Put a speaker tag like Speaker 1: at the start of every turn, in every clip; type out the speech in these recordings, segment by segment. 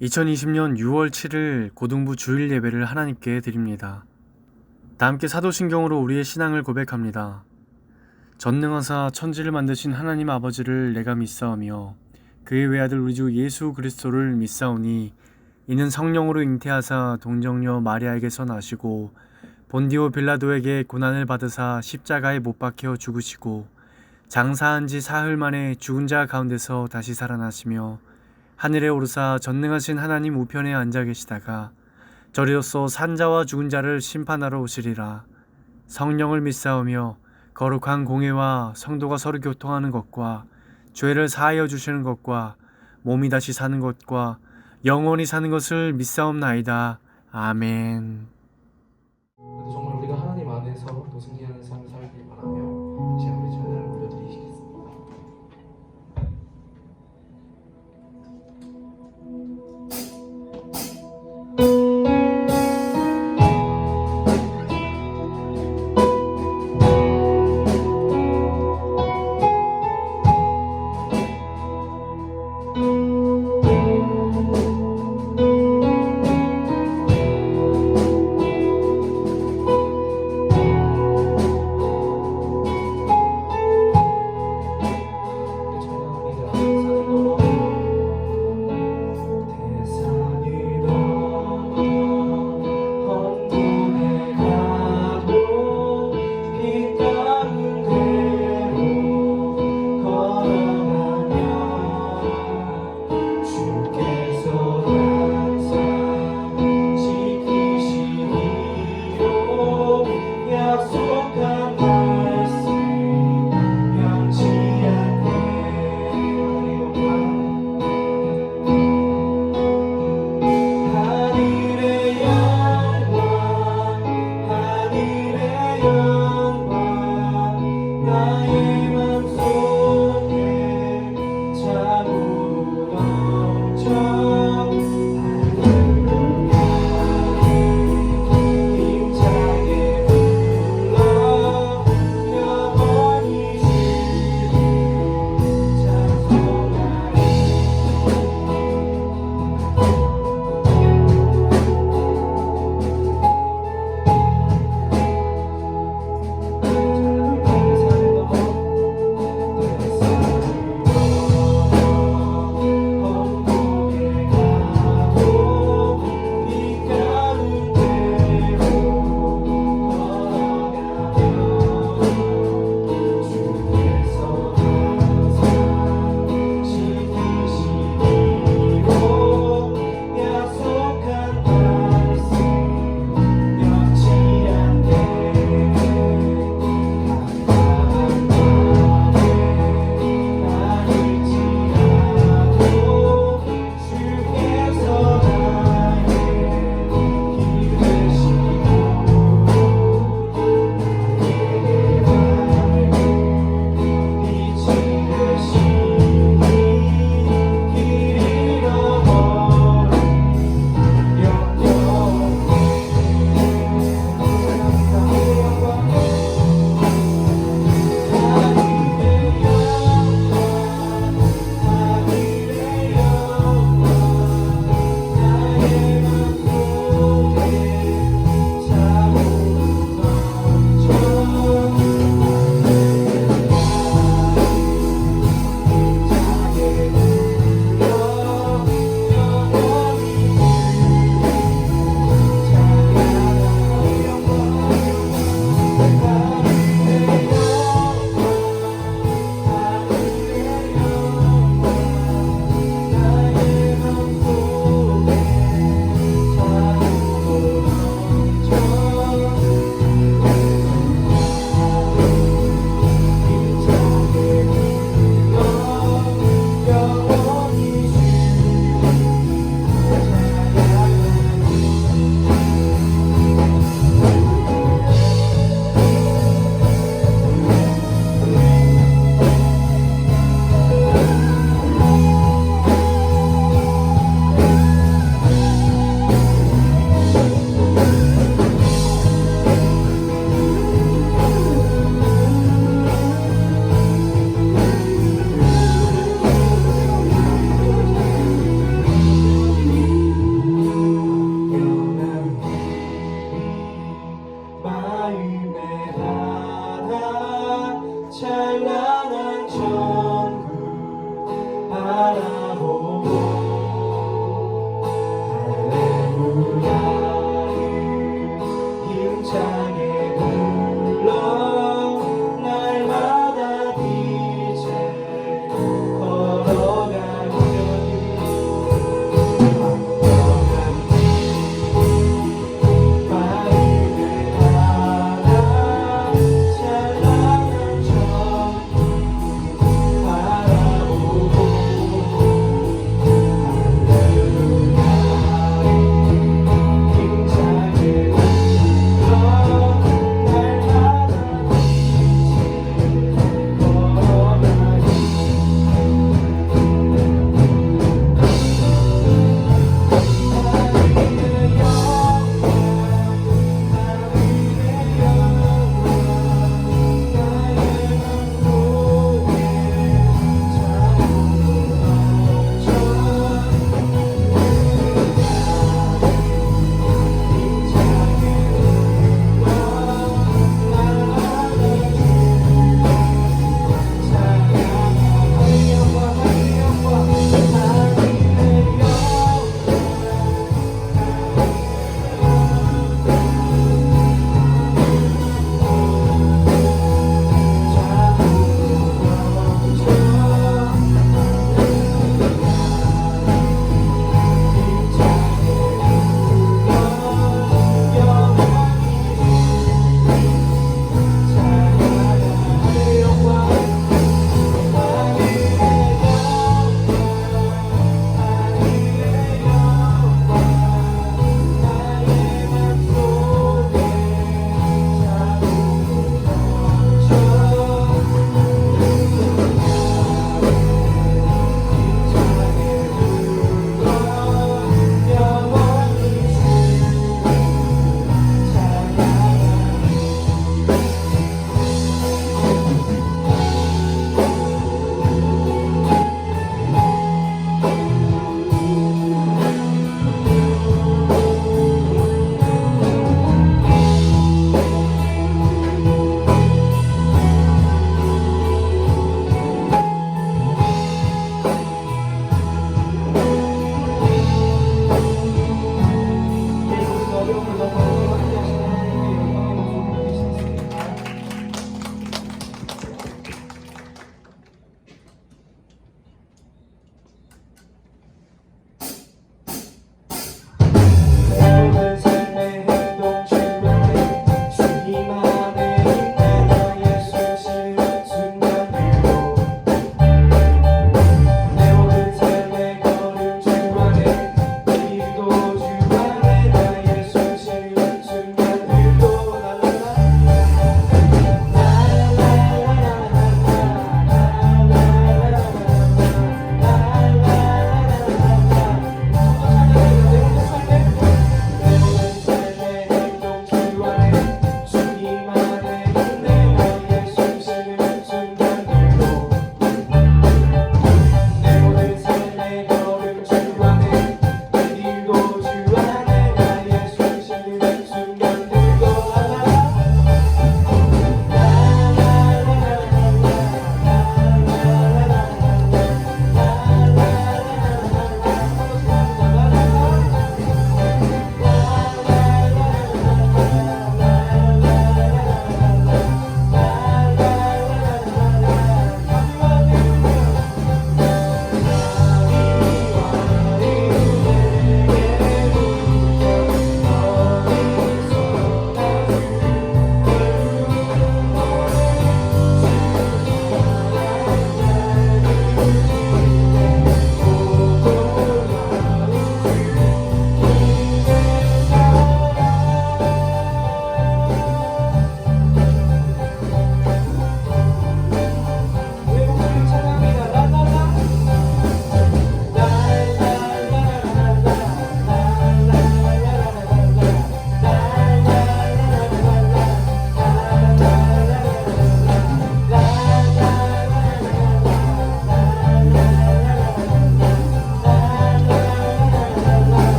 Speaker 1: 2020년 6월 7일 고등부 주일 예배를 하나님께 드립니다. 다 함께 사도신경으로 우리의 신앙을 고백합니다. 전능하사 천지를 만드신 하나님 아버지를 내가 믿사오며 그의 외아들 우리 주 예수 그리스도를 믿사오니 이는 성령으로 잉태하사 동정녀 마리아에게서 나시고 본디오 빌라도에게 고난을 받으사 십자가에 못 박혀 죽으시고 장사한 지 사흘 만에 죽은 자 가운데서 다시 살아나시며 하늘에 오르사 전능하신 하나님 우편에 앉아 계시다가 저리로서 산자와 죽은 자를 심판하러 오시리라. 성령을 믿사오며 거룩한 공회와 성도가 서로 교통하는 것과 죄를 사하여 주시는 것과 몸이 다시 사는 것과 영원히 사는 것을 믿사옵나이다. 아멘.
Speaker 2: 그래도 정말 우리가 하나님 안에서 또 승리하는 삶을 살길 바라며 이제 우리 찬양을 올려드리시겠습니다.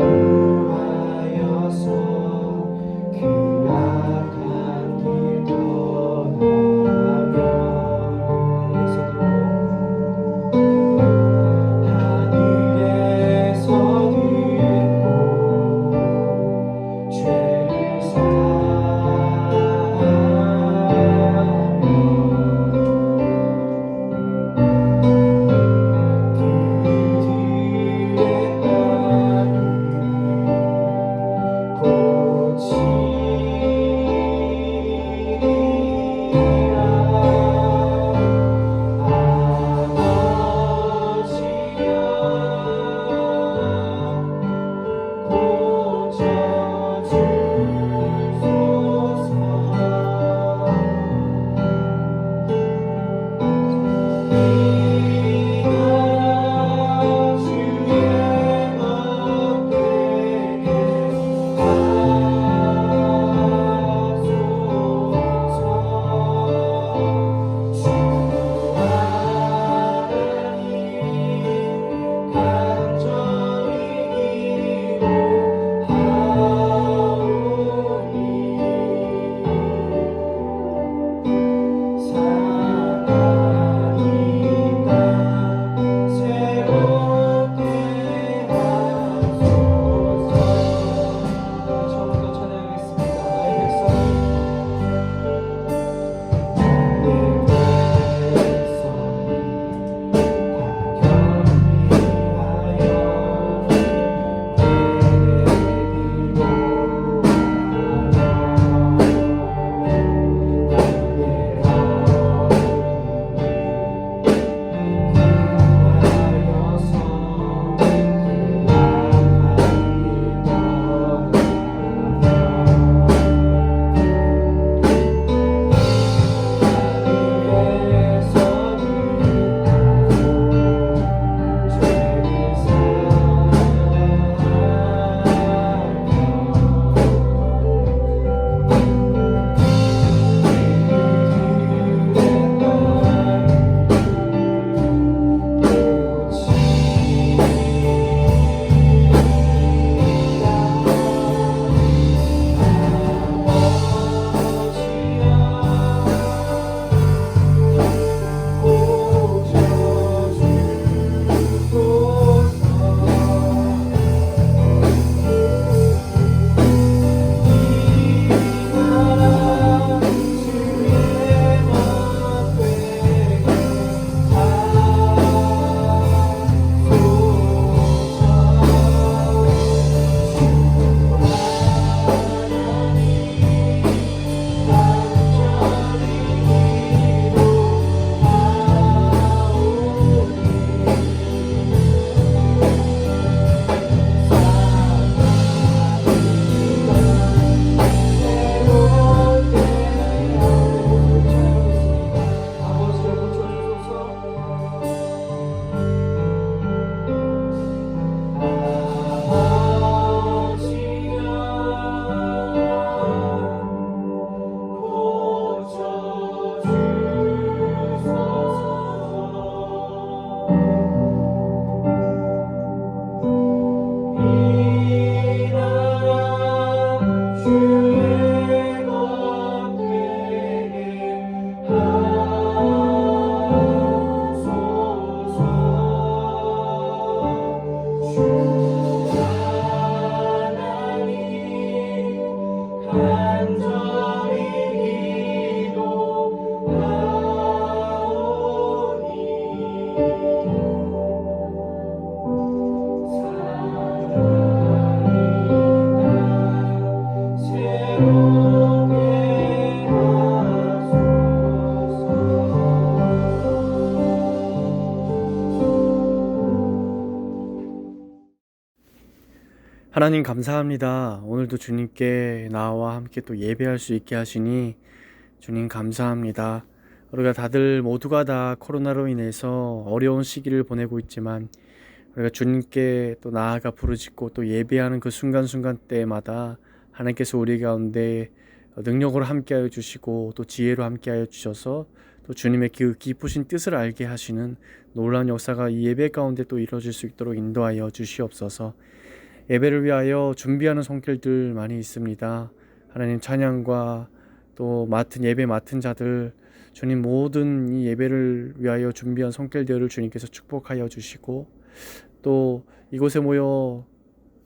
Speaker 2: 구하여서 그 악한 길 떠나며 하늘에서 듣고 죄를
Speaker 1: 하나님 감사합니다. 오늘도 주님께 나와 함께 또 예배할 수 있게 하시니 주님 감사합니다. 우리가 다들 모두가 다 코로나로 인해서 어려운 시기를 보내고 있지만 우리가 주님께 또 나아가 부르짖고 또 예배하는 그 순간순간 때마다 하나님께서 우리 가운데 능력으로 함께하여 주시고 또 지혜로 함께하여 주셔서 또 주님의 그 깊으신 뜻을 알게 하시는 놀라운 역사가 이 예배 가운데 또 이루어질 수 있도록 인도하여 주시옵소서. 예배를 위하여 준비하는 손길들 많이 있습니다. 하나님 찬양과 또 예배 맡은 자들, 주님 모든 이 예배를 위하여 준비한 손길들을 주님께서 축복하여 주시고, 또 이곳에 모여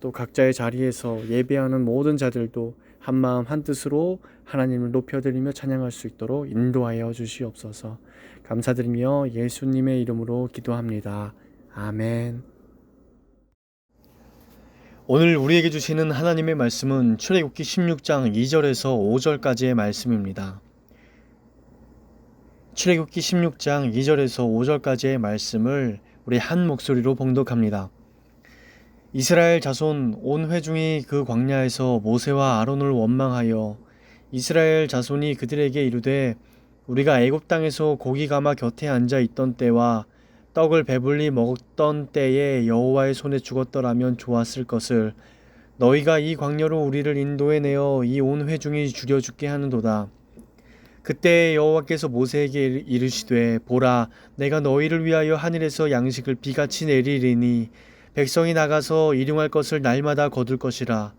Speaker 1: 또 각자의 자리에서 예배하는 모든 자들도 한마음 한뜻으로 하나님을 높여드리며 찬양할 수 있도록 인도하여 주시옵소서. 감사드리며 예수님의 이름으로 기도합니다. 아멘. 오늘 우리에게 주시는 하나님의 말씀은 출애굽기 16장 2절에서 5절까지의 말씀입니다. 출애굽기 16장 2절에서 5절까지의 말씀을 우리 한 목소리로 봉독합니다. 이스라엘 자손 온 회중이 그 광야에서 모세와 아론을 원망하여 이스라엘 자손이 그들에게 이르되 우리가 애굽 땅에서 고기 가마 곁에 앉아 있던 때와 떡을 배불리 먹던 때에 여호와의 손에 죽었더라면 좋았을 것을 너희가 이 광야로 우리를 인도해 내어 이 온 회중이 죽여 죽게 하는도다. 그때 여호와께서 모세에게 이르시되 보라 내가 너희를 위하여 하늘에서 양식을 비같이 내리리니 백성이 나가서 일용할 것을 날마다 거둘 것이라.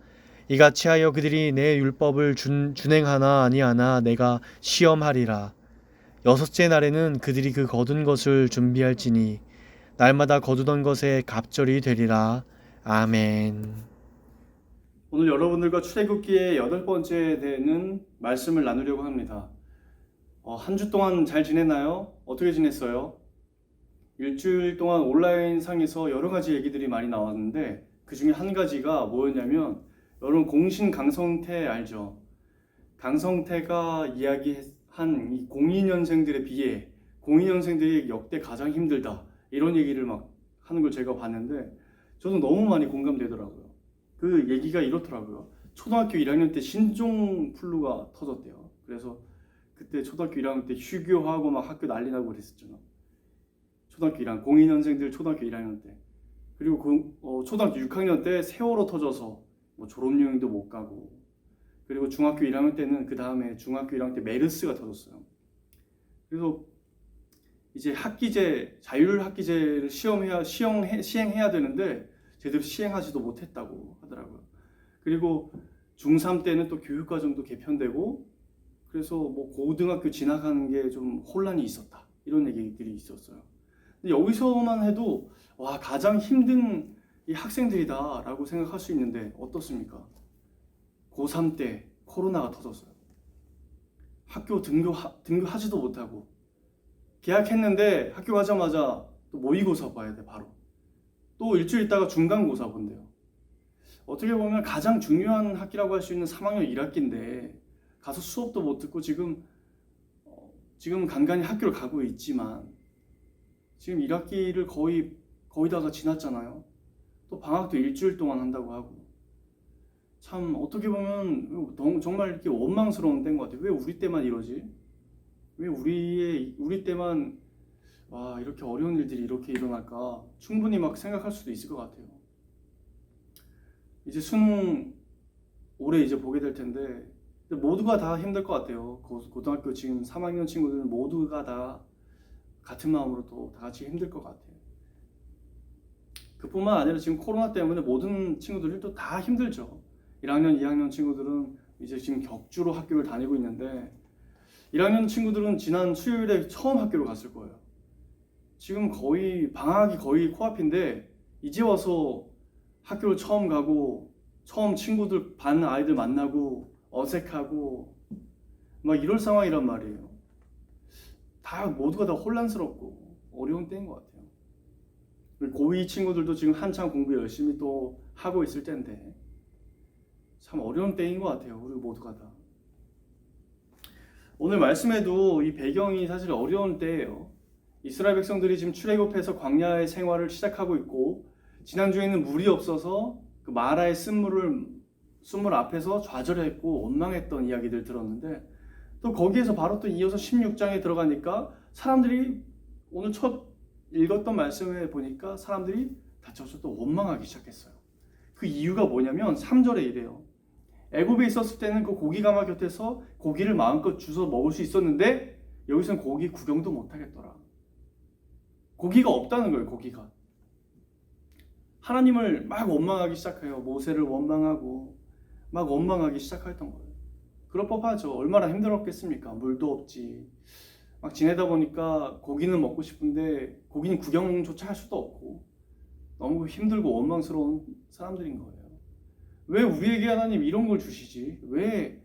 Speaker 1: 이같이 하여 그들이 내 율법을 준행하나 아니하나 내가 시험하리라. 여섯째 날에는 그들이 그 거둔 것을 준비할지니 날마다 거두던 것에 갑절이 되리라. 아멘. 오늘 여러분들과 출애굽기의 8번째 되는 말씀을 나누려고 합니다. 한 주 동안 잘 지냈나요? 어떻게 지냈어요? 일주일 동안 온라인 상에서 여러 가지 얘기들이 많이 나왔는데 그 중에 한 가지가 뭐였냐면, 여러분 공신 강성태 알죠? 강성태가 이야기한 이 02년생들에 비해 02년생들이 역대 가장 힘들다, 이런 얘기를 막 하는 걸 제가 봤는데 저도 너무 많이 공감되더라고요. 그 얘기가 이렇더라고요. 초등학교 1학년 때 신종플루가 터졌대요. 그래서 그때 초등학교 1학년 때 휴교하고 막 학교 난리 나고 그랬었잖아. 초등학교 1학년, 02년생들 초등학교 1학년 때. 그리고 초등학교 6학년 때 세월호 터져서 뭐 졸업여행도 못 가고, 그리고 중학교 1학년 때는 그 다음에 중학교 1학년 때 메르스가 터졌어요. 그래서 이제 학기제, 자율학기제를 시행해야 되는데 제대로 시행하지도 못했다고 하더라고요. 그리고 중3 때는 또 교육과정도 개편되고, 그래서 뭐 고등학교 진학하는 게 좀 혼란이 있었다, 이런 얘기들이 있었어요. 근데 여기서만 해도 와, 가장 힘든 이 학생들이다 라고 생각할 수 있는데 어떻습니까? 고3 때 코로나가 터졌어요. 학교 등교하지도 못하고, 계약했는데 학교 가자마자 또 모의고사 봐야 돼. 바로 또 일주일 있다가 중간고사 본대요. 어떻게 보면 가장 중요한 학기라고 할 수 있는 3학년 1학기인데 가서 수업도 못 듣고 지금 간간히 학교를 가고 있지만 지금 1학기를 거의 다가 지났잖아요. 또 방학도 일주일 동안 한다고 하고, 참 어떻게 보면 정말 이렇게 원망스러운 때인 것 같아요. 왜 우리 때만 이러지? 왜 우리 때만 와, 이렇게 어려운 일들이 이렇게 일어날까? 충분히 막 생각할 수도 있을 것 같아요. 이제 수능 올해 이제 보게 될 텐데 모두가 다 힘들 것 같아요. 고등학교 지금 3학년 친구들은 모두가 다 같은 마음으로 또 다 같이 힘들 것 같아요. 그뿐만 아니라 지금 코로나 때문에 모든 친구들이 또 다 힘들죠. 1학년, 2학년 친구들은 이제 지금 격주로 학교를 다니고 있는데 1학년 친구들은 지난 수요일에 처음 학교를 갔을 거예요. 지금 방학이 거의 코앞인데 이제 와서 학교를 처음 가고 처음 친구들 반 아이들 만나고 어색하고 막 이럴 상황이란 말이에요. 모두가 다 혼란스럽고 어려운 때인 것 같아요. 고2 친구들도 지금 한창 공부 열심히 또 하고 있을 때인데 참 어려운 때인 것 같아요. 우리 모두가 다. 오늘 말씀에도 이 배경이 사실 어려운 때예요. 이스라엘 백성들이 지금 출애굽해서 광야의 생활을 시작하고 있고, 지난주에는 물이 없어서 그 마라의 쓴물 앞에서 좌절했고 원망했던 이야기들 들었는데, 또 거기에서 바로 또 이어서 16장에 들어가니까 사람들이 오늘 첫 읽었던 말씀에 보니까 사람들이 다쳐서 또 원망하기 시작했어요. 그 이유가 뭐냐면 3절에 이래요. 애굽에 있었을 때는 그 고기 가마 곁에서 고기를 마음껏 주워 먹을 수 있었는데 여기서는 고기 구경도 못 하겠더라. 고기가 없다는 거예요. 고기가
Speaker 3: 하나님을 막 원망하기 시작해요. 모세를 원망하고 막 원망하기 시작했던 거예요. 그럴 법하죠. 얼마나 힘들었겠습니까? 물도 없지. 막 지내다 보니까 고기는 먹고 싶은데 고기는 구경조차 할 수도 없고 너무 힘들고 원망스러운 사람들인 거예요. 왜 우리에게 하나님 이런 걸 주시지? 왜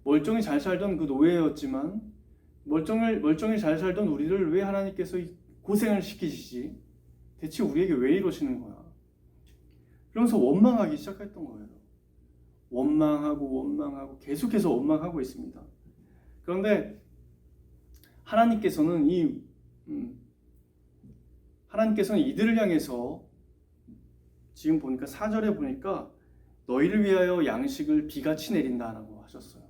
Speaker 3: 멀쩡히 잘 살던 그 노예였지만 멀쩡히 잘 살던 우리를 왜 하나님께서 고생을 시키시지? 대체 우리에게 왜 이러시는 거야? 그러면서 원망하기 시작했던 거예요. 원망하고 계속해서 원망하고 있습니다. 그런데 하나님께서는 이들을 향해서 지금 보니까 4절에 보니까 너희를 위하여 양식을 비같이 내린다라고 하셨어요.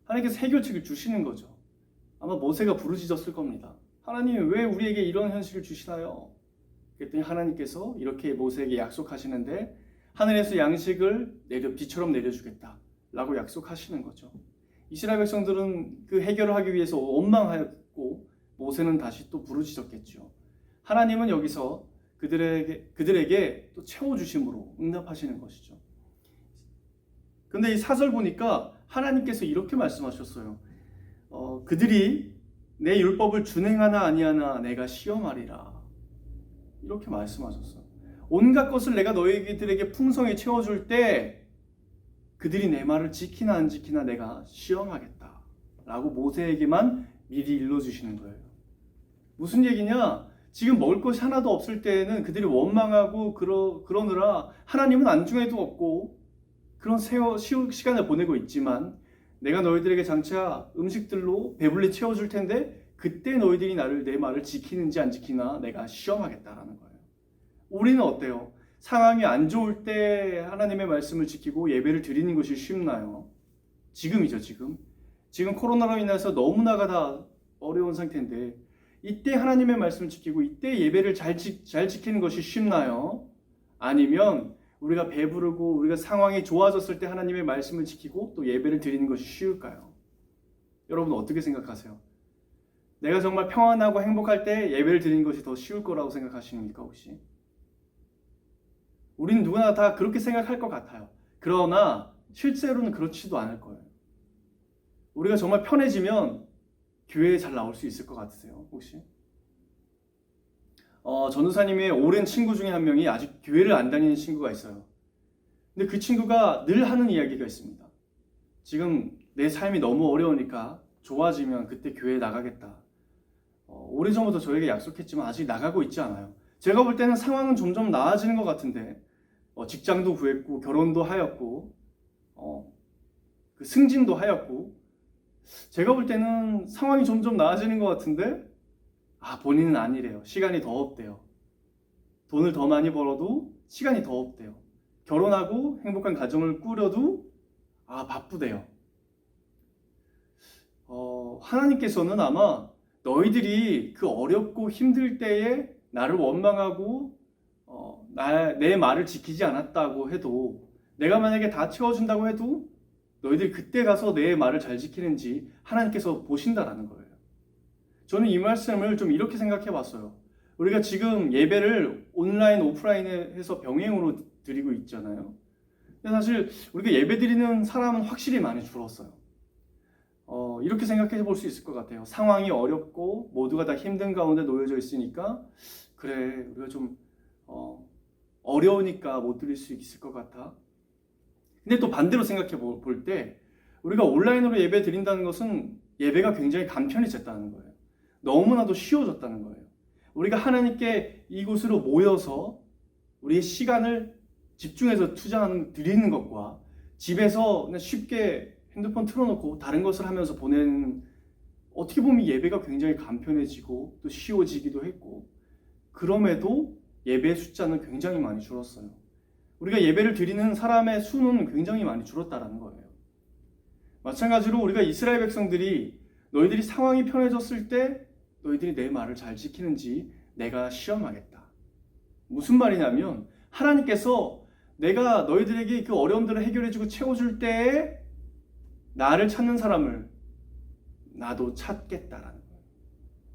Speaker 3: 하나님께서 해결책을 주시는 거죠. 아마 모세가 부르짖었을 겁니다. 하나님 왜 우리에게 이런 현실을 주시나요? 그랬더니 하나님께서 이렇게 모세에게 약속하시는데 하늘에서 양식을 비처럼 내려주겠다 라고 약속하시는 거죠. 이스라엘 백성들은 그 해결을 하기 위해서 원망하였고 모세는 다시 또 부르짖었겠죠. 하나님은 여기서 그들에게 또 채워주심으로 응답하시는 것이죠. 근데 이 4절 보니까 하나님께서 이렇게 말씀하셨어요. 그들이 내 율법을 준행하나 아니하나 내가 시험하리라. 이렇게 말씀하셨어요. 온갖 것을 내가 너희들에게 풍성히 채워줄 때 그들이 내 말을 지키나 안 지키나 내가 시험하겠다 라고 모세에게만 미리 일러주시는 거예요. 무슨 얘기냐? 지금 먹을 것이 하나도 없을 때에는 그들이 원망하고 그러느라 하나님은 안중에도 없고 그런 시간을 보내고 있지만 내가 너희들에게 장차 음식들로 배불리 채워줄 텐데 그때 너희들이 내 말을 지키는지 안 지키나 내가 시험하겠다라는 거예요. 우리는 어때요? 상황이 안 좋을 때 하나님의 말씀을 지키고 예배를 드리는 것이 쉽나요? 지금이죠, 지금. 지금 코로나로 인해서 너무나가 다 어려운 상태인데 이때 하나님의 말씀을 지키고 이때 예배를 잘 지키는 것이 쉽나요? 아니면 우리가 배부르고 우리가 상황이 좋아졌을 때 하나님의 말씀을 지키고 또 예배를 드리는 것이 쉬울까요? 여러분 어떻게 생각하세요? 내가 정말 평안하고 행복할 때 예배를 드리는 것이 더 쉬울 거라고 생각하십니까 혹시? 우리는 누구나 다 그렇게 생각할 것 같아요. 그러나 실제로는 그렇지도 않을 거예요. 우리가 정말 편해지면 교회에 잘 나올 수 있을 것 같으세요 혹시? 전도사님의 오랜 친구 중에 한 명이 아직 교회를 안 다니는 친구가 있어요. 근데 그 친구가 늘 하는 이야기가 있습니다. 지금 내 삶이 너무 어려우니까 좋아지면 그때 교회에 나가겠다. 오래전부터 저에게 약속했지만 아직 나가고 있지 않아요. 제가 볼 때는 상황은 점점 나아지는 것 같은데 직장도 구했고 결혼도 하였고 그 승진도 하였고 제가 볼 때는 상황이 점점 나아지는 것 같은데 본인은 아니래요. 시간이 더 없대요. 돈을 더 많이 벌어도 시간이 더 없대요. 결혼하고 행복한 가정을 꾸려도 바쁘대요. 하나님께서는 아마 너희들이 그 어렵고 힘들 때에 나를 원망하고 내 말을 지키지 않았다고 해도 내가 만약에 다 채워준다고 해도 너희들이 그때 가서 내 말을 잘 지키는지 하나님께서 보신다라는 거예요. 저는 이 말씀을 좀 이렇게 생각해 봤어요. 우리가 지금 예배를 온라인, 오프라인에 해서 병행으로 드리고 있잖아요. 근데 사실 우리가 예배 드리는 사람은 확실히 많이 줄었어요. 이렇게 생각해 볼 수 있을 것 같아요. 상황이 어렵고 모두가 다 힘든 가운데 놓여져 있으니까 그래 우리가 좀 어려우니까 못 드릴 수 있을 것 같아. 근데 또 반대로 생각해 볼 때 우리가 온라인으로 예배 드린다는 것은 예배가 굉장히 간편해졌다는 거예요. 너무나도 쉬워졌다는 거예요. 우리가 하나님께 이곳으로 모여서 우리의 시간을 집중해서 드리는 것과 집에서 그냥 쉽게 핸드폰 틀어놓고 다른 것을 하면서 보내는 어떻게 보면 예배가 굉장히 간편해지고 또 쉬워지기도 했고 그럼에도 예배의 숫자는 굉장히 많이 줄었어요. 우리가 예배를 드리는 사람의 수는 굉장히 많이 줄었다는 거예요. 마찬가지로 우리가 이스라엘 백성들이 너희들이 상황이 편해졌을 때 너희들이 내 말을 잘 지키는지 내가 시험하겠다. 무슨 말이냐면 하나님께서 내가 너희들에게 그 어려움들을 해결해주고 채워줄 때에 나를 찾는 사람을 나도 찾겠다라는 거예요.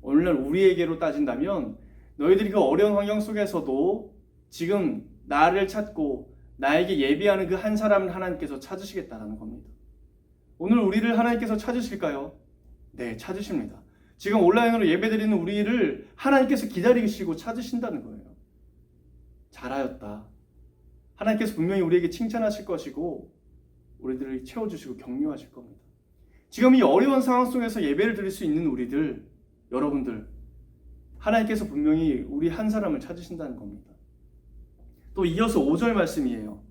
Speaker 3: 오늘날 우리에게로 따진다면 너희들이 그 어려운 환경 속에서도 지금 나를 찾고 나에게 예비하는 그 한 사람을 하나님께서 찾으시겠다라는 겁니다. 오늘 우리를 하나님께서 찾으실까요? 네, 찾으십니다. 지금 온라인으로 예배드리는 우리를 하나님께서 기다리시고 찾으신다는 거예요. 잘하였다. 하나님께서 분명히 우리에게 칭찬하실 것이고 우리들을 채워주시고 격려하실 겁니다. 지금 이 어려운 상황 속에서 예배를 드릴 수 있는 우리들, 여러분들, 하나님께서 분명히 우리 한 사람을 찾으신다는 겁니다. 또 이어서 5절 말씀이에요.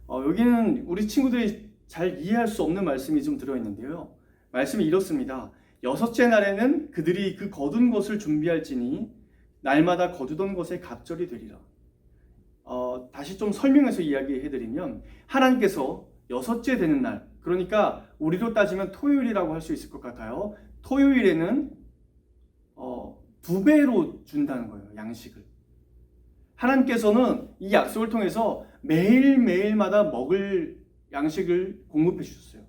Speaker 3: 여기는 우리 친구들이 잘 이해할 수 없는 말씀이 좀 들어있는데요. 말씀이 이렇습니다. 여섯째 날에는 그들이 그 거둔 것을 준비할지니 날마다 거두던 것에 갑절이 되리라. 다시 좀 설명해서 이야기해드리면 하나님께서 여섯째 되는 날, 그러니까 우리로 따지면 토요일이라고 할 수 있을 것 같아요. 토요일에는 2배로 준다는 거예요. 양식을. 하나님께서는 이 약속을 통해서 매일매일마다 먹을 양식을 공급해 주셨어요.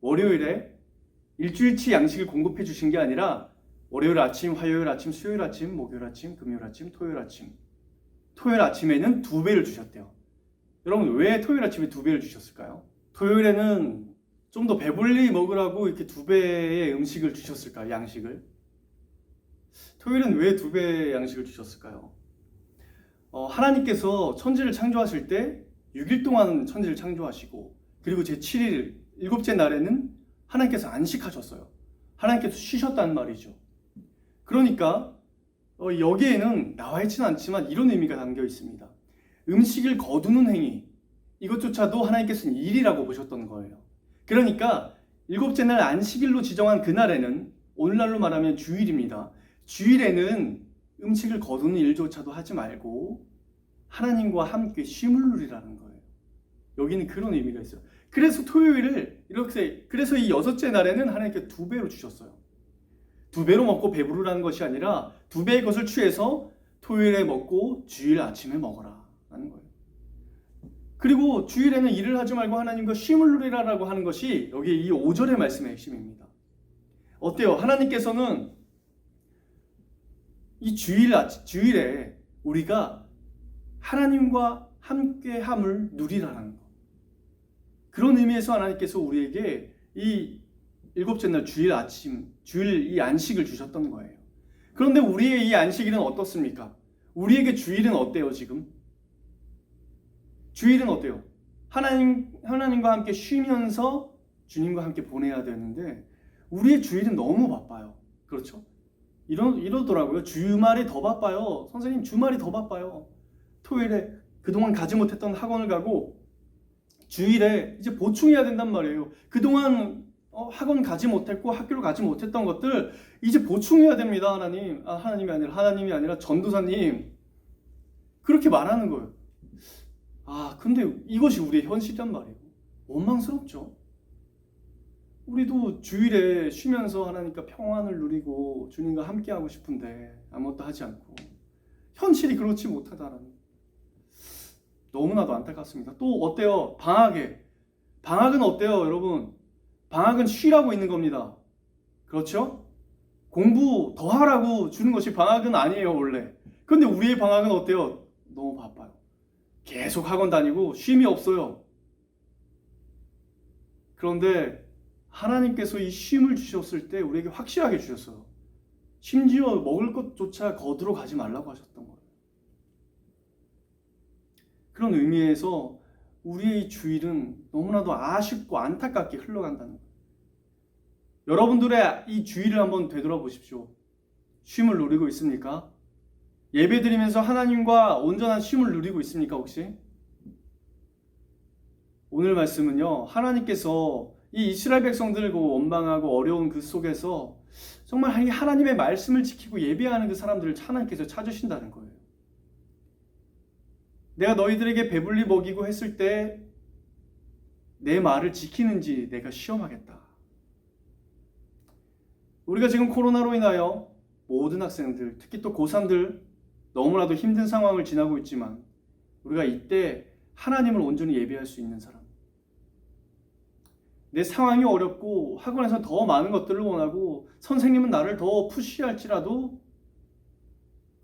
Speaker 3: 월요일에 일주일치 양식을 공급해 주신 게 아니라 월요일 아침, 화요일 아침, 수요일 아침, 목요일 아침, 금요일 아침, 토요일 아침에는 2배를 주셨대요. 여러분, 왜 토요일 아침에 2배를 주셨을까요? 토요일에는 좀 더 배불리 먹으라고 이렇게 2배의 음식을 주셨을까요? 양식을. 토요일은 왜 2배의 양식을 주셨을까요? 하나님께서 천지를 창조하실 때 6일 동안 천지를 창조하시고 그리고 제7일, 7째 날에는 하나님께서 안식하셨어요. 하나님께서 쉬셨다는 말이죠. 그러니까 여기에는 나와 있지는 않지만 이런 의미가 담겨 있습니다. 음식을 거두는 행위, 이것조차도 하나님께서는 일이라고 보셨던 거예요. 그러니까 7째 날 안식일로 지정한 그날에는, 오늘날로 말하면 주일입니다. 주일에는 음식을 거두는 일조차도 하지 말고 하나님과 함께 쉼을 누리라는 거예요. 여기는 그런 의미가 있어요. 그래서 토요일을 그래서 이 6째 날에는 하나님께 2배로 주셨어요. 2배로 먹고 배부르라는 것이 아니라 2배의 것을 취해서 토요일에 먹고 주일 아침에 먹어라 라는 거예요. 그리고 주일에는 일을 하지 말고 하나님과 쉼을 누리라라고 하는 것이 여기 이 5절의 말씀의 핵심입니다. 어때요? 하나님께서는 이 주일에 우리가 하나님과 함께함을 누리라는 것, 그런 의미에서 하나님께서 우리에게 이 7째 날 주일 이 안식을 주셨던 거예요. 그런데 우리의 이 안식일은 어떻습니까? 우리에게 주일은 어때요 지금? 주일은 어때요? 하나님과 함께 쉬면서 주님과 함께 보내야 되는데 우리의 주일은 너무 바빠요. 그렇죠? 이러더라고요. 주말이 더 바빠요. 선생님, 주말이 더 바빠요. 토요일에 그동안 가지 못했던 학원을 가고 주일에 이제 보충해야 된단 말이에요. 그동안 학원 가지 못했고 학교를 가지 못했던 것들 이제 보충해야 됩니다. 하나님이 아니라 전도사님, 그렇게 말하는 거예요. 근데 이것이 우리의 현실이란 말이에요. 원망스럽죠. 우리도 주일에 쉬면서 하나님과 평안을 누리고 주님과 함께하고 싶은데 아무것도 하지 않고 현실이 그렇지 못하다라는, 너무나도 안타깝습니다. 또 어때요? 방학은 어때요 여러분? 방학은 쉬라고 있는 겁니다. 그렇죠? 공부 더 하라고 주는 것이 방학은 아니에요 원래. 근데 우리의 방학은 어때요? 너무 바빠요. 계속 학원 다니고 쉼이 없어요. 그런데 하나님께서 이 쉼을 주셨을 때 우리에게 확실하게 주셨어요. 심지어 먹을 것조차 거두러 가지 말라고 하셨던 거예요. 그런 의미에서 우리의 주일은 너무나도 아쉽고 안타깝게 흘러간다는 거예요. 여러분들의 이 주일을 한번 되돌아보십시오. 쉼을 누리고 있습니까? 예배드리면서 하나님과 온전한 쉼을 누리고 있습니까 혹시? 오늘 말씀은요, 하나님께서 이 이스라엘 백성들을 원망하고 어려운 그 속에서 정말 하나님의 말씀을 지키고 예배하는 그 사람들을 하나님께서 찾으신다는 거예요. 내가 너희들에게 배불리 먹이고 했을 때 내 말을 지키는지 내가 시험하겠다. 우리가 지금 코로나로 인하여 모든 학생들, 특히 또 고3들 너무나도 힘든 상황을 지나고 있지만 우리가 이때 하나님을 온전히 예배할 수 있는 사람, 내 상황이 어렵고 학원에서 더 많은 것들을 원하고 선생님은 나를 더 푸시할지라도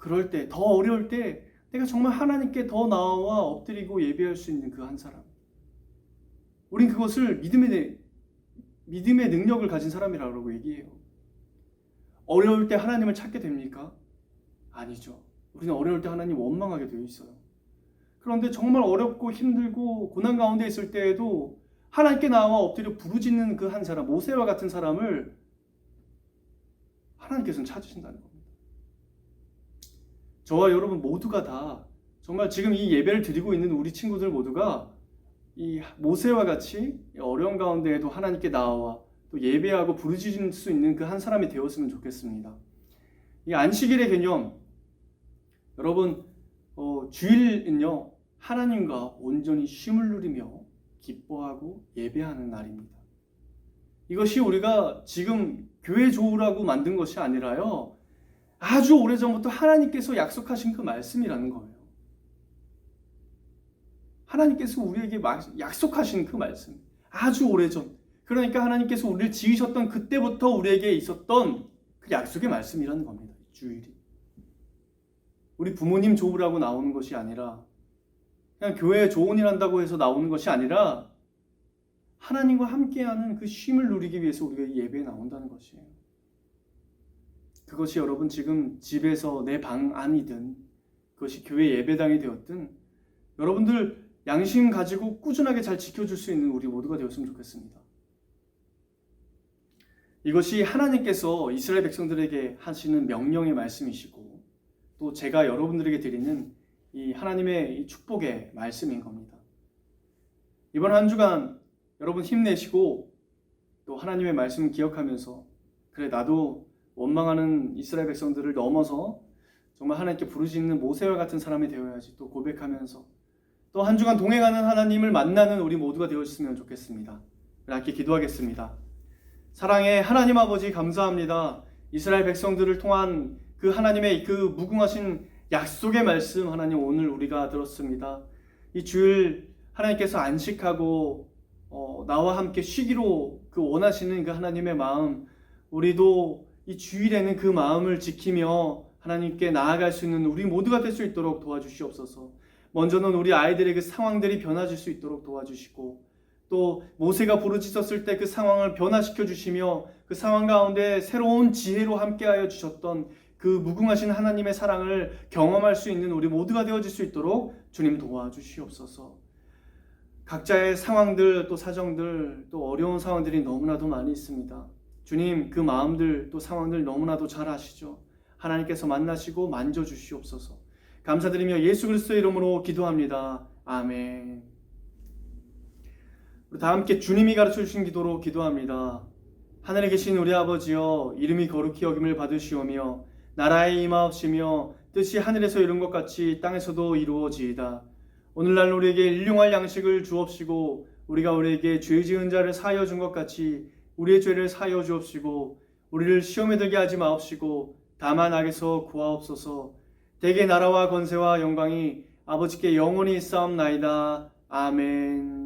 Speaker 3: 그럴 때, 더 어려울 때 내가 정말 하나님께 더 나와 엎드리고 예배할 수 있는 그 한 사람. 우린 그것을 믿음의 능력을 가진 사람이라고 얘기해요. 어려울 때 하나님을 찾게 됩니까? 아니죠. 우리는 어려울 때 하나님 원망하게 되어 있어요. 그런데 정말 어렵고 힘들고 고난 가운데 있을 때에도 하나님께 나와 엎드려 부르짖는 그 한 사람, 모세와 같은 사람을 하나님께서는 찾으신다는 겁니다. 저와 여러분 모두가 다 정말 지금 이 예배를 드리고 있는 우리 친구들 모두가 이 모세와 같이 어려운 가운데에도 하나님께 나와 또 예배하고 부르짖을 수 있는 그 한 사람이 되었으면 좋겠습니다. 이 안식일의 개념, 여러분 주일은요 하나님과 온전히 쉼을 누리며 기뻐하고 예배하는 날입니다. 이것이 우리가 지금 교회 좋으라고 만든 것이 아니라요 아주 오래전부터 하나님께서 약속하신 그 말씀이라는 거예요. 하나님께서 우리에게 약속하신 그 말씀, 아주 오래전, 그러니까 하나님께서 우리를 지으셨던 그때부터 우리에게 있었던 그 약속의 말씀이라는 겁니다. 주일이 우리 부모님 좋으라고 나오는 것이 아니라 그냥 교회에 좋은 일 한다고 해서 나오는 것이 아니라 하나님과 함께하는 그 쉼을 누리기 위해서 우리가 예배에 나온다는 것이에요. 그것이 여러분 지금 집에서 내 방 안이든 그것이 교회 예배당이 되었든 여러분들 양심 가지고 꾸준하게 잘 지켜줄 수 있는 우리 모두가 되었으면 좋겠습니다. 이것이 하나님께서 이스라엘 백성들에게 하시는 명령의 말씀이시고 또 제가 여러분들에게 드리는 이 하나님의 이 축복의 말씀인 겁니다. 이번 한 주간 여러분 힘내시고 또 하나님의 말씀 기억하면서 그래 나도 원망하는 이스라엘 백성들을 넘어서 정말 하나님께 부르짖는 모세와 같은 사람이 되어야지 또 고백하면서 또 한 주간 동행하는 하나님을 만나는 우리 모두가 되었으면 좋겠습니다. 함께 기도하겠습니다. 사랑의 하나님 아버지 감사합니다. 이스라엘 백성들을 통한 그 하나님의 그 무궁하신 약속의 말씀 하나님 오늘 우리가 들었습니다. 이 주일 하나님께서 안식하고 나와 함께 쉬기로 그 원하시는 그 하나님의 마음 우리도 이 주일에는 그 마음을 지키며 하나님께 나아갈 수 있는 우리 모두가 될 수 있도록 도와주시옵소서. 먼저는 우리 아이들의 그 상황들이 변화질 수 있도록 도와주시고 또 모세가 부르짖었을 때 그 상황을 변화시켜 주시며 그 상황 가운데 새로운 지혜로 함께하여 주셨던 그 무궁하신 하나님의 사랑을 경험할 수 있는 우리 모두가 되어질 수 있도록 주님 도와주시옵소서. 각자의 상황들 또 사정들 또 어려운 상황들이 너무나도 많이 있습니다. 주님 그 마음들 또 상황들 너무나도 잘 아시죠. 하나님께서 만나시고 만져주시옵소서. 감사드리며 예수 그리스도의 이름으로 기도합니다. 아멘. 우리 다 함께 주님이 가르쳐 주신 기도로 기도합니다. 하늘에 계신 우리 아버지여 이름이 거룩히 여김을 받으시오며 나라의 임하옵시며 뜻이 하늘에서 이룬 것 같이 땅에서도 이루어지이다. 오늘날 우리에게 일용할 양식을 주옵시고 우리가 우리에게 죄 지은 자를 사하여 준 것 같이 우리의 죄를 사하여 주옵시고 우리를 시험에 들게 하지 마옵시고 다만 악에서 구하옵소서. 대개 나라와 권세와 영광이 아버지께 영원히 있사옵나이다. 아멘.